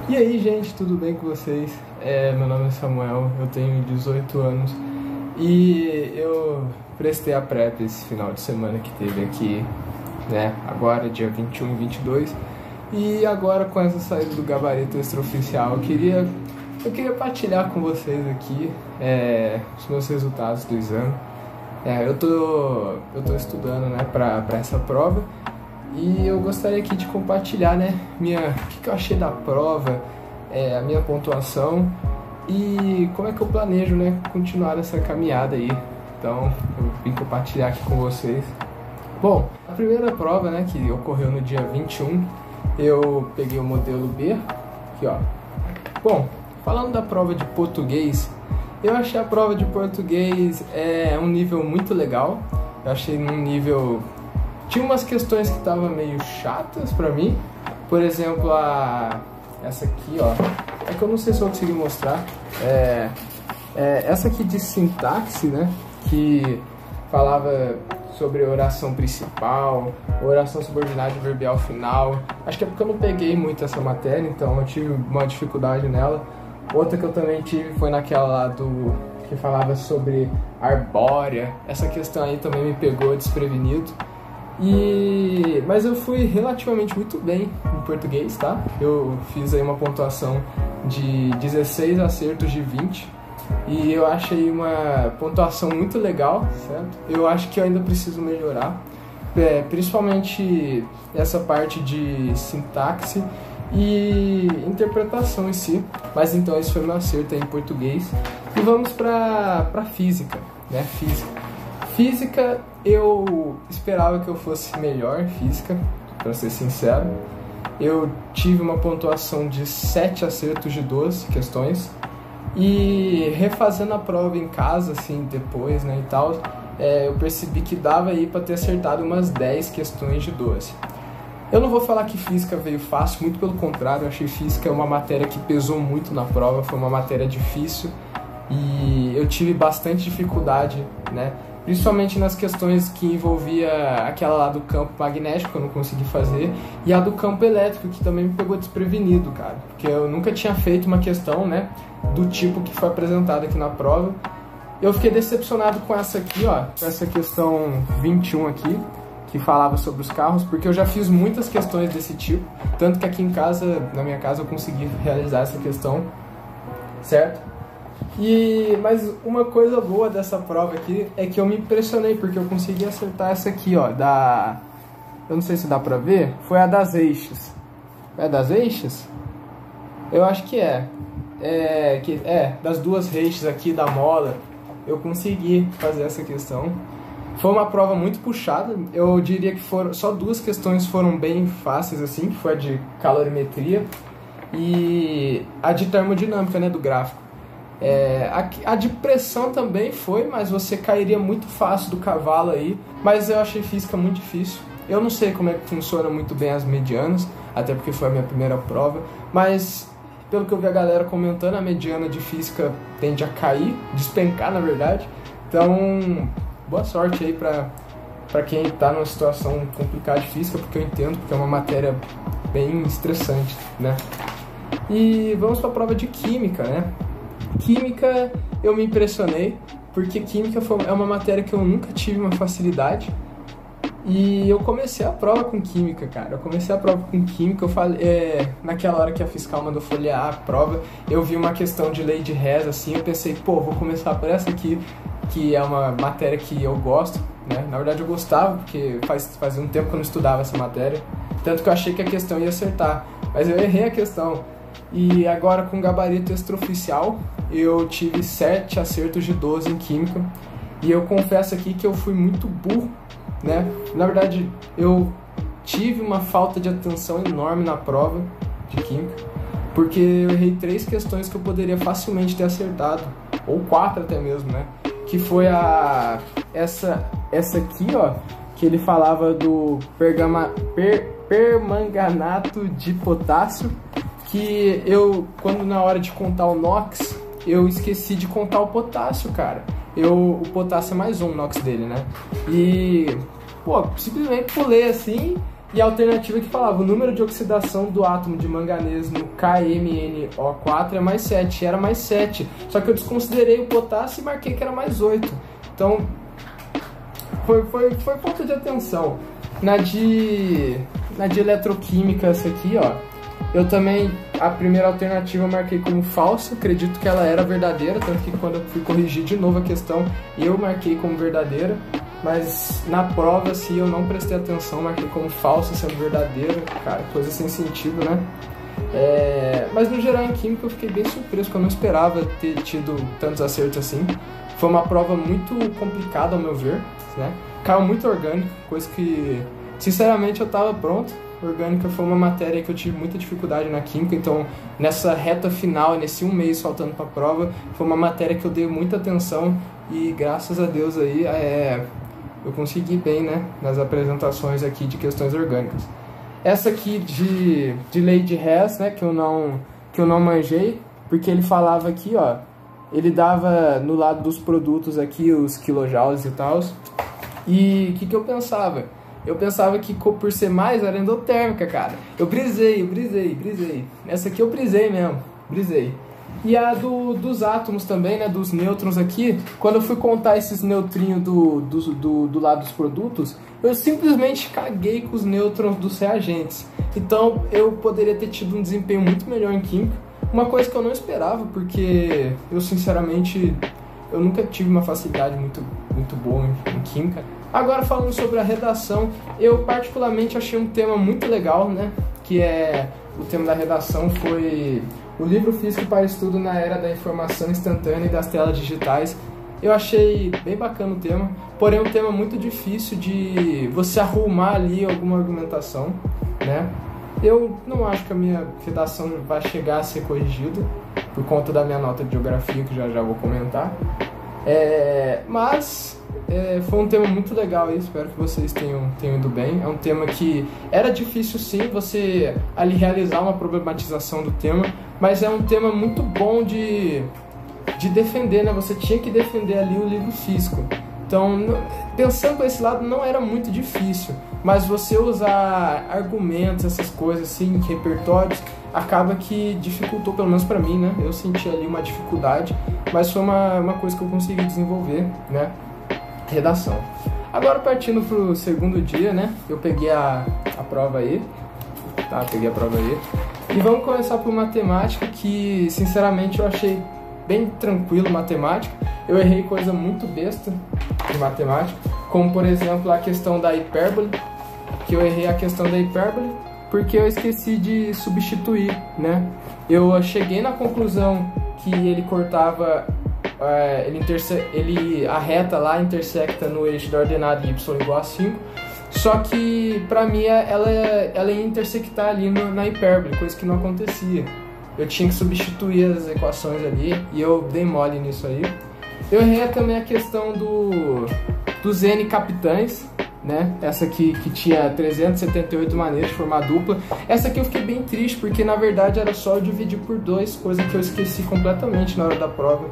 E aí, gente, tudo bem com vocês? Meu nome é Samuel, eu tenho 18 anos e eu prestei a PrEP esse final de semana que teve aqui, né? Agora, dia 21 e 22. E agora, com essa saída do gabarito extraoficial, eu queria partilhar com vocês aqui os meus resultados do exame. Eu tô estudando, né, pra essa prova. E eu gostaria aqui de compartilhar, né, o que eu achei da prova, a minha pontuação e como é que eu planejo, né, continuar essa caminhada aí. Então, eu vim compartilhar aqui com vocês. Bom, a primeira prova, né, que ocorreu no dia 21, eu peguei o modelo B, aqui ó. Bom, falando da prova de português, eu achei a prova de português um nível muito legal. Eu achei num nível... Tinha umas questões que estavam meio chatas pra mim. Por exemplo, essa aqui, ó. É que eu não sei se eu consegui mostrar. Essa aqui de sintaxe, né? Que falava sobre oração principal, oração subordinada e verbial final. Acho que é porque eu não peguei muito essa matéria, então eu tive uma dificuldade nela. Outra que eu também tive foi naquela lá que falava sobre arbórea. Essa questão aí também me pegou desprevenido. Mas eu fui relativamente muito bem em português, tá? Eu fiz aí uma pontuação de 16 acertos de 20 e eu achei uma pontuação muito legal, certo? Eu acho que eu ainda preciso melhorar, principalmente essa parte de sintaxe e interpretação em si. Mas então esse foi meu acerto aí em português. E vamos para física, né? Física, eu esperava que eu fosse melhor em física, para ser sincero. Eu tive uma pontuação de 7 acertos de 12 questões. E refazendo a prova em casa, assim, depois, né, e tal, eu percebi que dava aí para ter acertado umas 10 questões de 12. Eu não vou falar que física veio fácil, muito pelo contrário, eu achei física uma matéria que pesou muito na prova, foi uma matéria difícil. E eu tive bastante dificuldade, né? Principalmente nas questões que envolvia aquela lá do campo magnético, que eu não consegui fazer, e a do campo elétrico, que também me pegou desprevenido, cara. Porque eu nunca tinha feito uma questão, né, do tipo que foi apresentada aqui na prova. Eu fiquei decepcionado com essa aqui, ó, com essa questão 21 aqui, que falava sobre os carros, porque eu já fiz muitas questões desse tipo, tanto que aqui em casa, na minha casa, eu consegui realizar essa questão, certo? Mas uma coisa boa dessa prova aqui é que eu me impressionei, porque eu consegui acertar essa aqui, ó, eu não sei se dá pra ver, foi a das eixos. É das eixos? Eu acho que das duas eixos aqui da mola, eu consegui fazer essa questão. Foi uma prova muito puxada, eu diria que só duas questões foram bem fáceis, assim, que foi a de calorimetria e a de termodinâmica, né, do gráfico. A de pressão também foi, mas você cairia muito fácil do cavalo aí. Mas eu achei física muito difícil. Eu não sei como é que funciona muito bem as medianas, até porque foi a minha primeira prova. Mas pelo que eu vi a galera comentando, a mediana de física tende a cair, despencar na verdade. Então, boa sorte aí pra quem tá numa situação complicada de física, porque eu entendo, porque é uma matéria bem estressante, né? E vamos pra prova de química, né? Química eu me impressionei, porque química é uma matéria que eu nunca tive uma facilidade. E eu comecei a prova com química, cara. Eu falei, naquela hora que a fiscal mandou folhear a prova, eu vi uma questão de lei de Hess, assim, eu pensei, pô, vou começar por essa aqui, que é uma matéria que eu gosto, né? Na verdade eu gostava, porque fazia um tempo que eu não estudava essa matéria, tanto que eu achei que a questão ia acertar, mas eu errei a questão. E agora com gabarito extraoficial, eu tive 7 acertos de 12 em química. E eu confesso aqui que eu fui muito burro, né? Na verdade, eu tive uma falta de atenção enorme na prova de química, porque eu errei 3 questões que eu poderia facilmente ter acertado, ou 4 até mesmo, né? Que foi essa aqui, ó, que ele falava do permanganato de potássio, que quando na hora de contar o NOx, eu esqueci de contar o potássio, cara. O potássio é mais um NOx dele, né? E, pô, simplesmente pulei assim e a alternativa que falava o número de oxidação do átomo de manganês no KMnO4 é mais 7, era mais 7, só que eu desconsiderei o potássio e marquei que era mais 8, então foi falta de atenção. Na de eletroquímica, essa aqui, ó, eu também, a primeira alternativa eu marquei como falsa, acredito que ela era verdadeira, tanto que quando eu fui corrigir de novo a questão, eu marquei como verdadeira, mas na prova, assim, eu não prestei atenção, marquei como falsa, sendo verdadeira, cara, coisa sem sentido, né? Mas no geral, em química, eu fiquei bem surpreso, porque eu não esperava ter tido tantos acertos assim. Foi uma prova muito complicada, ao meu ver, né? Caiu muito orgânico, coisa que, sinceramente, eu tava pronto. Orgânica foi uma matéria que eu tive muita dificuldade na química, então nessa reta final, nesse um mês faltando para a prova, foi uma matéria que eu dei muita atenção e graças a Deus aí eu consegui bem, né, nas apresentações aqui de questões orgânicas. Essa aqui de lei de Hess, né, que eu não manjei, porque ele falava aqui, ó, ele dava no lado dos produtos aqui os quilojoules e tal, e o que eu pensava? Eu pensava que por ser mais era endotérmica, cara. Eu brisei. Essa aqui eu brisei mesmo, brisei. E a dos átomos também, né, dos nêutrons aqui, quando eu fui contar esses neutrinhos do lado dos produtos, eu simplesmente caguei com os nêutrons dos reagentes. Então eu poderia ter tido um desempenho muito melhor em química, uma coisa que eu não esperava, porque eu sinceramente, eu nunca tive uma facilidade muito boa em química. Agora falando sobre a redação, eu particularmente achei um tema muito legal, né? Que o tema da redação foi o livro físico para estudo na era da informação instantânea e das telas digitais. Eu achei bem bacana o tema, porém é um tema muito difícil de você arrumar ali alguma argumentação, né? Eu não acho que a minha redação vai chegar a ser corrigida, por conta da minha nota de geografia, que já vou comentar. Mas foi um tema muito legal e espero que vocês tenham ido bem. É um tema que era difícil sim você ali realizar uma problematização do tema, mas é um tema muito bom de defender, né? Você tinha que defender ali o livro físico. Então, pensando por esse lado, não era muito difícil, mas você usar argumentos, essas coisas assim, repertórios, acaba que dificultou, pelo menos pra mim, né? Eu senti ali uma dificuldade, mas foi uma coisa que eu consegui desenvolver, né? Redação. Agora, partindo pro segundo dia, né? Eu peguei a prova aí, tá? Peguei a prova aí. E vamos começar por matemática, que, sinceramente, eu achei bem tranquilo matemática. Eu errei coisa muito besta de matemática, como, por exemplo, a questão da hipérbole, que eu errei a questão da hipérbole porque eu esqueci de substituir, né? Eu cheguei na conclusão que ele cortava, a reta lá intersecta no eixo da ordenada y igual a 5, só que pra mim ela ia intersectar ali na hipérbole, coisa que não acontecia. Eu tinha que substituir as equações ali e eu dei mole nisso aí. Eu errei também a questão dos N capitães, né? Essa aqui que tinha 378 maneiras de formar dupla. Essa aqui eu fiquei bem triste, porque na verdade era só eu dividir por 2, coisa que eu esqueci completamente na hora da prova.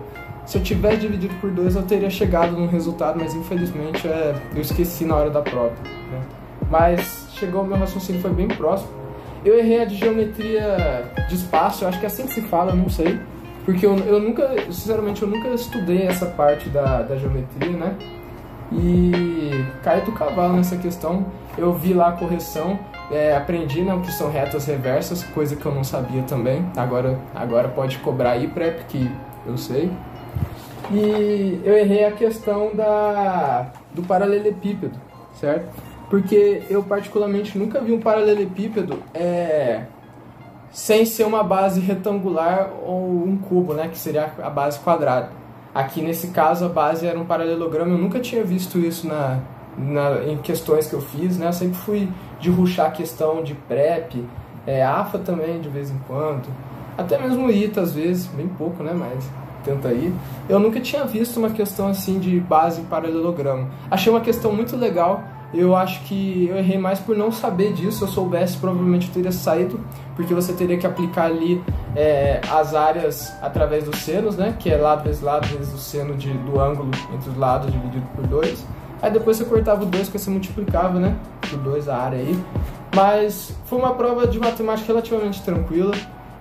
Se eu tivesse dividido por 2 eu teria chegado num resultado, mas infelizmente eu esqueci na hora da prova, né? Mas chegou, o meu raciocínio foi bem próximo. Eu errei a de geometria de espaço, eu acho que é assim que se fala, eu não sei. Porque eu nunca, sinceramente, eu nunca estudei essa parte da geometria, né? E caí do cavalo nessa questão. Eu vi lá a correção, aprendi, né, o que são retas reversas, coisa que eu não sabia também. Agora pode cobrar aí, prep, que eu sei. E eu errei a questão do paralelepípedo, certo? Porque eu particularmente nunca vi um paralelepípedo sem ser uma base retangular ou um cubo, né, que seria a base quadrada. Aqui nesse caso a base era um paralelogramo, eu nunca tinha visto isso em questões que eu fiz, né? Eu sempre fui de rushar a questão de prep, AFA também de vez em quando, até mesmo ITA às vezes, bem pouco, né, mas tenta ir. Eu nunca tinha visto uma questão assim de base em paralelogramo. Achei uma questão muito legal. Eu acho que eu errei mais por não saber disso. Se eu soubesse, provavelmente eu teria saído, porque você teria que aplicar ali as áreas através dos senos, né? Que é lado vezes o seno do ângulo entre os lados dividido por 2. Aí depois você cortava o 2, que você multiplicava, né? Por 2 a área aí. Mas foi uma prova de matemática relativamente tranquila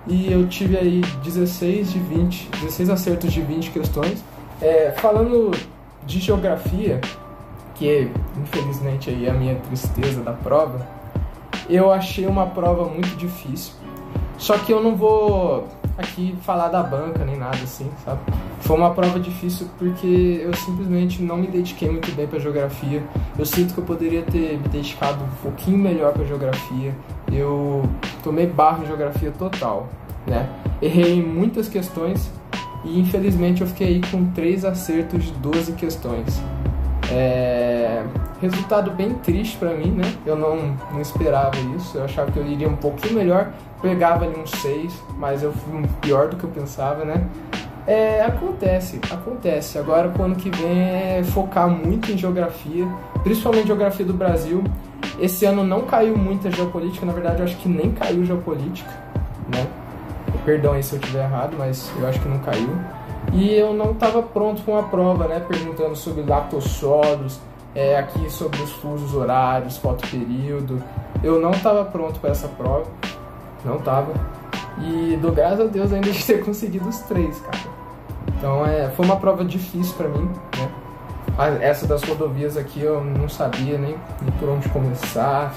e eu tive aí 16 acertos de 20 questões. Falando de geografia, que infelizmente aí é a minha tristeza da prova, eu achei uma prova muito difícil. Só que eu não vou aqui falar da banca nem nada assim, sabe? Foi uma prova difícil porque eu simplesmente não me dediquei muito bem para geografia. Eu sinto que eu poderia ter me dedicado um pouquinho melhor para geografia. Eu tomei barro em geografia total, né? Errei em muitas questões e infelizmente eu fiquei aí com 3 acertos de 12 questões. Resultado bem triste pra mim, né? Eu não esperava isso, eu achava que eu iria um pouquinho melhor, pegava ali um 6, mas eu fui pior do que eu pensava, né? Acontece. Agora pro ano que vem é focar muito em geografia, principalmente geografia do Brasil. Esse ano não caiu muita geopolítica, na verdade eu acho que nem caiu geopolítica, né? Perdão aí se eu estiver errado, mas eu acho que não caiu. E eu não estava pronto com a prova, né? Perguntando sobre lactossolos, aqui sobre os fusos horários, fotoperíodo. Eu não estava pronto para essa prova, não estava. E dou graças a Deus ainda de ter conseguido os 3, cara. Então foi uma prova difícil para mim, né? Essa das rodovias aqui eu não sabia nem por onde começar.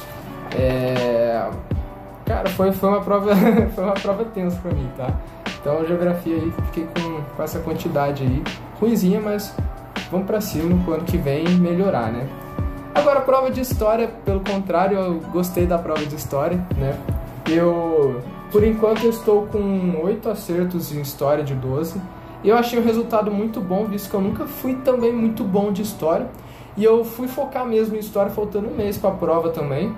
Cara, foi uma prova foi uma prova tensa para mim, tá? Então a geografia aí, fiquei com essa quantidade aí, ruinzinha, mas vamos pra cima, pro ano que vem melhorar, né? Agora a prova de história, pelo contrário, eu gostei da prova de história, né? Por enquanto eu estou com 8 acertos em história de 12, e eu achei o resultado muito bom, visto que eu nunca fui também muito bom de história, e eu fui focar mesmo em história faltando um mês pra prova também,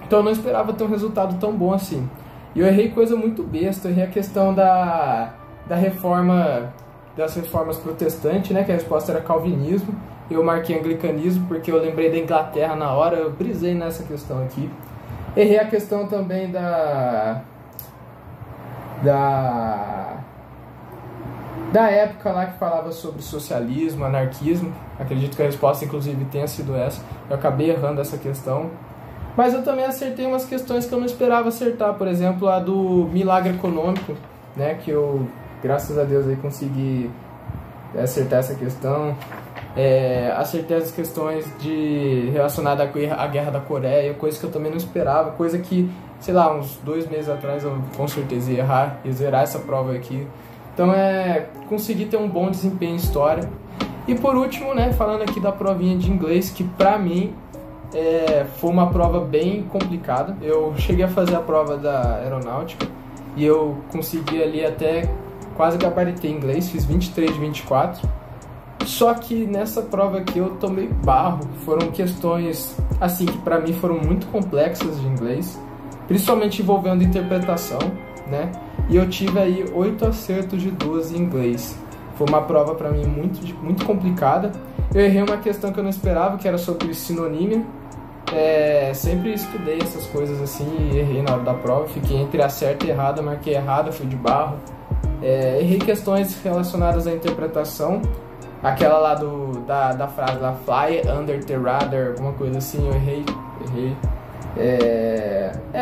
então eu não esperava ter um resultado tão bom assim. E eu errei coisa muito besta, eu errei a questão da reforma, das reformas protestantes, né, que a resposta era calvinismo. Eu marquei anglicanismo porque eu lembrei da Inglaterra na hora, eu brisei nessa questão aqui. Errei a questão também da época lá que falava sobre socialismo, anarquismo. Acredito que a resposta inclusive tenha sido essa. Eu acabei errando essa questão. Mas eu também acertei umas questões que eu não esperava acertar, por exemplo, a do milagre econômico, né, que eu, graças a Deus, aí consegui acertar essa questão. Acertei as questões relacionadas à guerra da Coreia, coisa que eu também não esperava, coisa que, sei lá, uns 2 meses atrás eu com certeza ia errar, ia zerar essa prova aqui. Então consegui ter um bom desempenho em história. E por último, né, falando aqui da provinha de inglês, que pra mim foi uma prova bem complicada. Eu cheguei a fazer a prova da aeronáutica e eu consegui ali até quase gabaritei inglês, fiz 23 de 24. Só que nessa prova aqui eu tomei barro. Foram questões assim que pra mim foram muito complexas de inglês, principalmente envolvendo interpretação, né? E eu tive aí 8 acertos de 12 em inglês. Foi uma prova pra mim muito complicada. Eu errei uma questão que eu não esperava, que era sobre sinonímia. Sempre estudei essas coisas assim e errei na hora da prova. Fiquei entre a certa e errada, marquei errada, fui de barro. Errei questões relacionadas à interpretação. Aquela lá da frase lá, fly under the radar, alguma coisa assim, eu errei.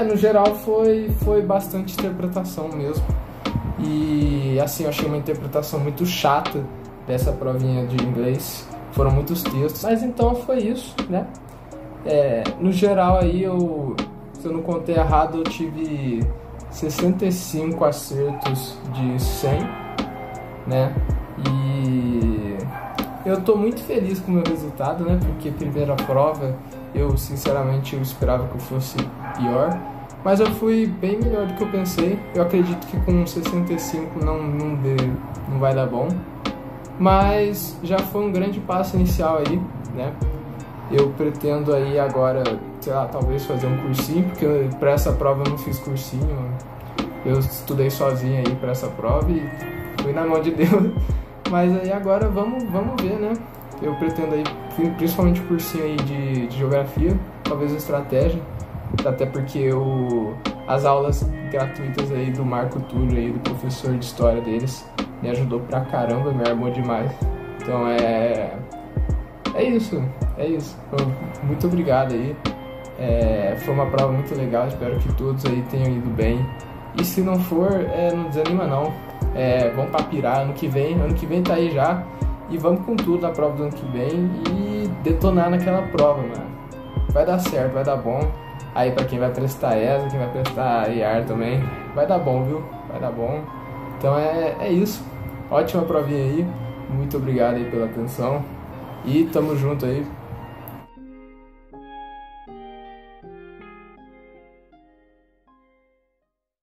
No geral foi bastante interpretação mesmo. E assim, eu achei uma interpretação muito chata dessa provinha de inglês. Foram muitos textos. Mas então foi isso, né? No geral aí, se eu não contei errado, eu tive 65 acertos de 100, né? E eu tô muito feliz com o meu resultado, né? Porque primeira prova, sinceramente eu esperava que eu fosse pior. Mas eu fui bem melhor do que eu pensei. Eu acredito que com 65 não vai dar bom. Mas já foi um grande passo inicial aí, né? Eu pretendo aí agora, sei lá, talvez fazer um cursinho, porque para essa prova eu não fiz cursinho. Eu estudei sozinho aí para essa prova e fui na mão de Deus. Mas aí agora vamos ver, né? Eu pretendo aí, principalmente cursinho aí de geografia, talvez estratégia. Até porque as aulas gratuitas aí do Marco Túlio aí, do professor de história deles, me ajudou pra caramba, me armou demais. Então é isso. Muito obrigado aí Foi uma prova muito legal, espero que todos aí tenham ido bem. E se não for, não desanima não. Vamos pra pirar ano que vem tá aí já. E vamos com tudo na prova do ano que vem e detonar naquela prova, mano. Vai dar certo, vai dar bom. Aí pra quem vai prestar ESA, quem vai prestar IAR também, vai dar bom, viu? Vai dar bom. Então é isso. Ótima provinha aí. Muito obrigado aí pela atenção. E tamo junto aí.